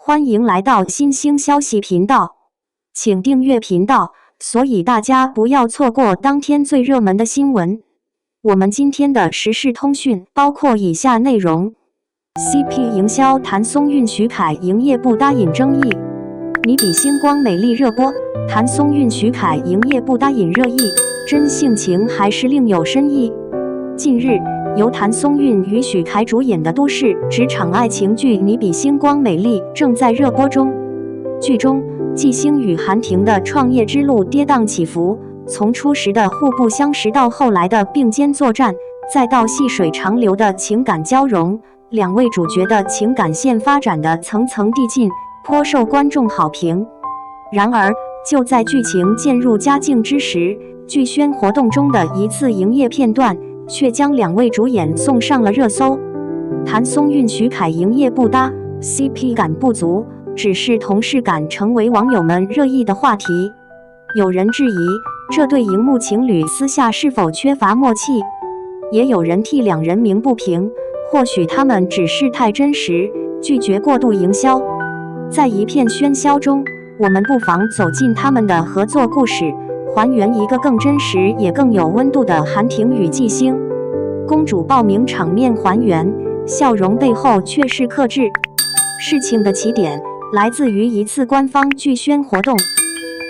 欢迎来到新兴消息频道，请订阅频道，所以大家不要错过当天最热门的新闻。我们今天的时事通讯包括以下内容：CP 营销谭松韵许凯营业部答引争议，你比星光美丽热播，谭松韵许凯营业部答引热议，真性情还是另有深意？近日，由谭松韵与许凯主演的都市职场爱情剧《你比星光美丽》正在热播中。剧中，纪星与韩婷的创业之路跌宕起伏，从初时的互不相识到后来的并肩作战，再到细水长流的情感交融，两位主角的情感线发展的层层递进，颇受观众好评。然而，就在剧情渐入佳境之时，剧宣活动中的一次营业片段却将两位主演送上了热搜。谭松韵许凯营业不搭 ，CP 感不足，只是同事感成为网友们热议的话题。有人质疑这对荧幕情侣私下是否缺乏默契，也有人替两人鸣不平，或许他们只是太真实，拒绝过度营销。在一片喧嚣中，我们不妨走进他们的合作故事，还原一个更真实也更有温度的韩婷与纪星。公主抱明场面还原，笑容背后却是克制。事情的起点来自于一次官方剧宣活动，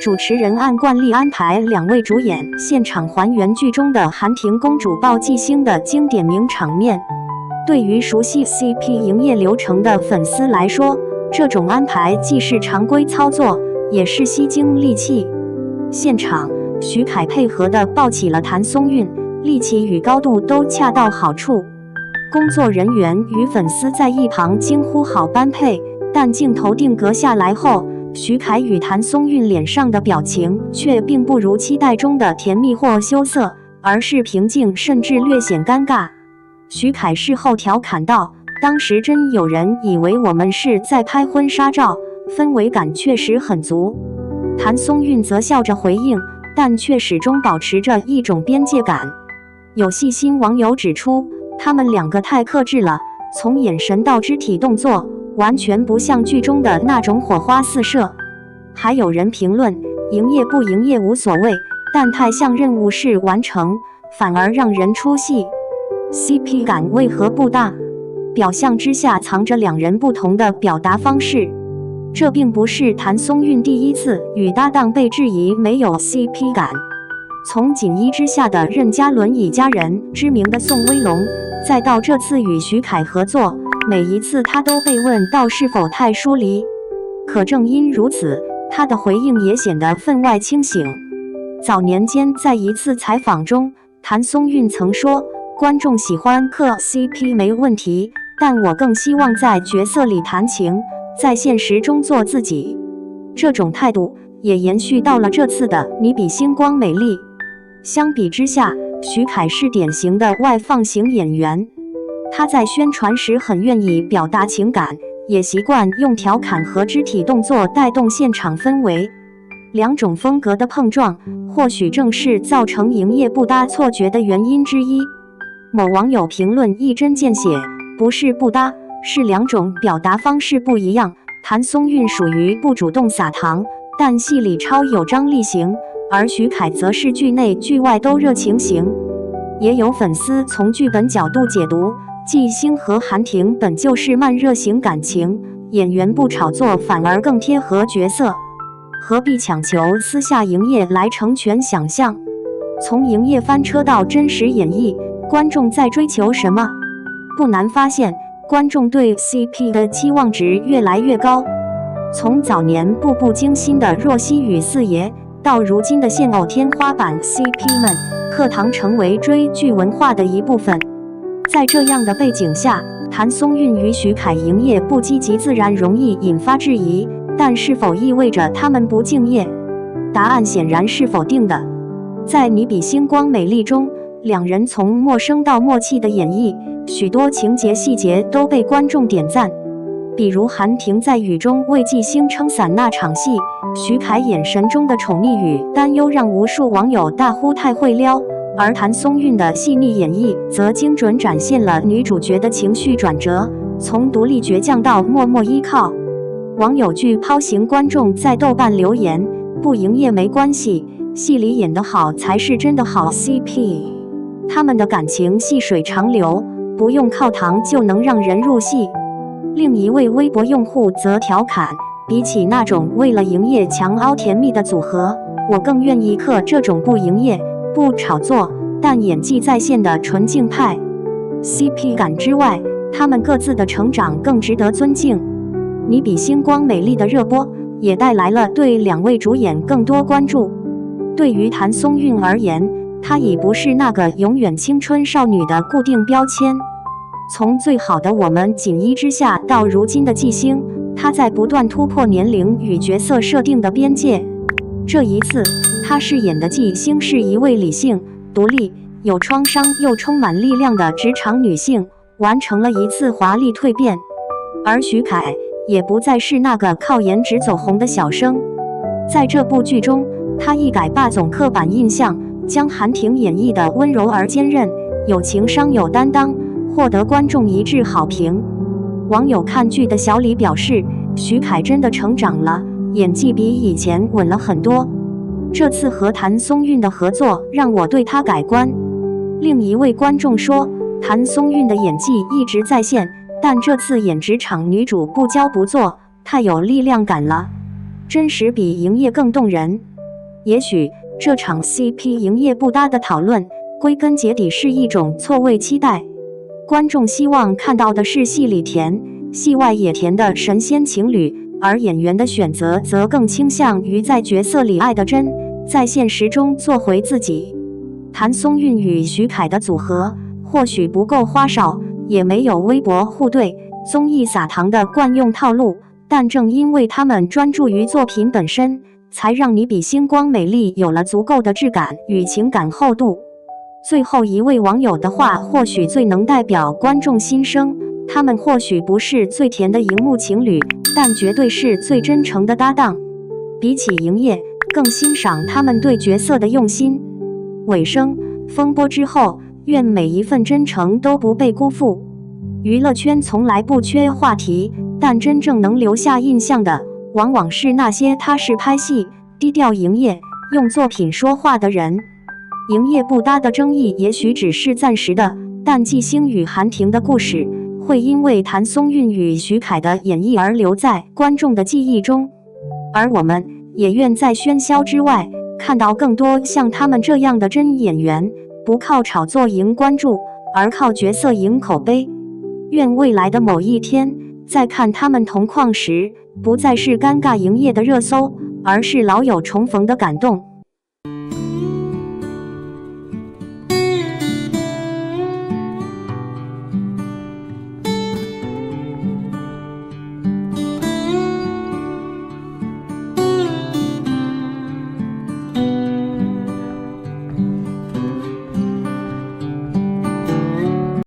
主持人按惯例安排两位主演现场还原剧中的韩婷公主抱纪星的经典名场面。对于熟悉 CP 营业流程的粉丝来说，这种安排既是常规操作，也是吸睛利器。现场，许凯配合地抱起了谭松韵，力气与高度都恰到好处。工作人员与粉丝在一旁惊呼好般配，但镜头定格下来后，许凯与谭松韵脸上的表情却并不如期待中的甜蜜或羞涩，而是平静甚至略显尴尬。许凯事后调侃道：“当时真有人以为我们是在拍婚纱照，氛围感确实很足。”谭松韵则笑着回应，但却始终保持着一种边界感。有细心网友指出，他们两个太克制了，从眼神到肢体动作，完全不像剧中的那种火花四射。还有人评论，营业不营业无所谓，但太像任务式完成，反而让人出戏。CP 感为何不大？表象之下藏着两人不同的表达方式。这并不是谭松韵第一次与搭档被质疑没有 CP 感。从锦衣之下的任嘉伦以家人知名的宋威龙，再到这次与许凯合作，每一次他都被问到是否太疏离。可正因如此，他的回应也显得分外清醒。早年间在一次采访中，谭松韵曾说：“观众喜欢磕 CP 没问题，但我更希望在角色里谈情，在现实中做自己。”这种态度也延续到了这次的《你比星光美丽》。相比之下，许凯是典型的外放型演员，他在宣传时很愿意表达情感，也习惯用调侃和肢体动作带动现场氛围。两种风格的碰撞，或许正是造成营业不搭错觉的原因之一。某网友评论一针见血，不是不搭，是两种表达方式不一样。谭松韵属于不主动撒糖，但戏里超有张力型，而许凯则是剧内剧外都热情型。也有粉丝从剧本角度解读，纪星和韩婷本就是慢热型感情，演员不炒作反而更贴合角色，何必强求私下营业来成全想象？从营业翻车到真实演绎，观众在追求什么？不难发现，观众对 CP 的期望值越来越高。从早年步步惊心的若曦与四爷，到如今的现偶天花板 CP 们，课堂成为追剧文化的一部分。在这样的背景下，谭松韵与许凯营业不积极，自然容易引发质疑，但是否意味着他们不敬业？答案显然是否定的。在《你比星光美丽》中，两人从陌生到默契的演绎，许多情节细节都被观众点赞。比如韩婷在雨中为纪星撑伞那场戏，许凯眼神中的宠溺与担忧让无数网友大呼太会撩，而谭松韵的细腻演绎则精准展现了女主角的情绪转折，从独立倔强到默默依靠。网友据抛行观众在豆瓣留言，不营业没关系，戏里演得好才是真的好 CP。他们的感情细水长流，不用靠糖就能让人入戏。另一位微博用户则调侃，比起那种为了营业强凹甜蜜的组合，我更愿意嗑这种不营业、不炒作，但演技在线的纯净派。CP 感之外，他们各自的成长更值得尊敬。你比星光美丽的热播，也带来了对两位主演更多关注。对于谭松韵而言，她已不是那个永远青春少女的固定标签。从最好的我们锦衣之下到如今的纪星，她在不断突破年龄与角色设定的边界。这一次，她饰演的纪星是一位理性、独立、有创伤又充满力量的职场女性，完成了一次华丽蜕变。而徐凯也不再是那个靠颜值走红的小生，在这部剧中，他一改霸总刻板印象，将韩婷演绎的温柔而坚韧，有情商有担当，获得观众一致好评。网友看剧的小李表示，徐凯真的成长了，演技比以前稳了很多。这次和谭松韵的合作让我对他改观。另一位观众说，谭松韵的演技一直在线，但这次演职场女主不骄不作，太有力量感了，真实比营业更动人。也许这场 CP 营业不搭的讨论，归根结底是一种错位期待。观众希望看到的是戏里甜，戏外也甜的神仙情侣，而演员的选择则更倾向于在角色里爱得真，在现实中做回自己。谭松韵与徐凯的组合或许不够花哨，也没有微博互怼、综艺撒糖的惯用套路，但正因为他们专注于作品本身，才让你比星光美丽有了足够的质感与情感厚度。最后一位网友的话或许最能代表观众心声，他们或许不是最甜的荧幕情侣，但绝对是最真诚的搭档。比起营业，更欣赏他们对角色的用心。尾声，风波之后，愿每一份真诚都不被辜负。娱乐圈从来不缺话题，但真正能留下印象的，往往是那些踏实拍戏、低调营业、用作品说话的人。营业不搭的争议也许只是暂时的，但纪星与韩婷的故事会因为谭松韵与徐凯的演绎而留在观众的记忆中。而我们也愿在喧嚣之外看到更多像他们这样的真演员，不靠炒作赢关注，而靠角色赢口碑。愿未来的某一天，在看他们同框时，不再是尴尬营业的热搜，而是老友重逢的感动。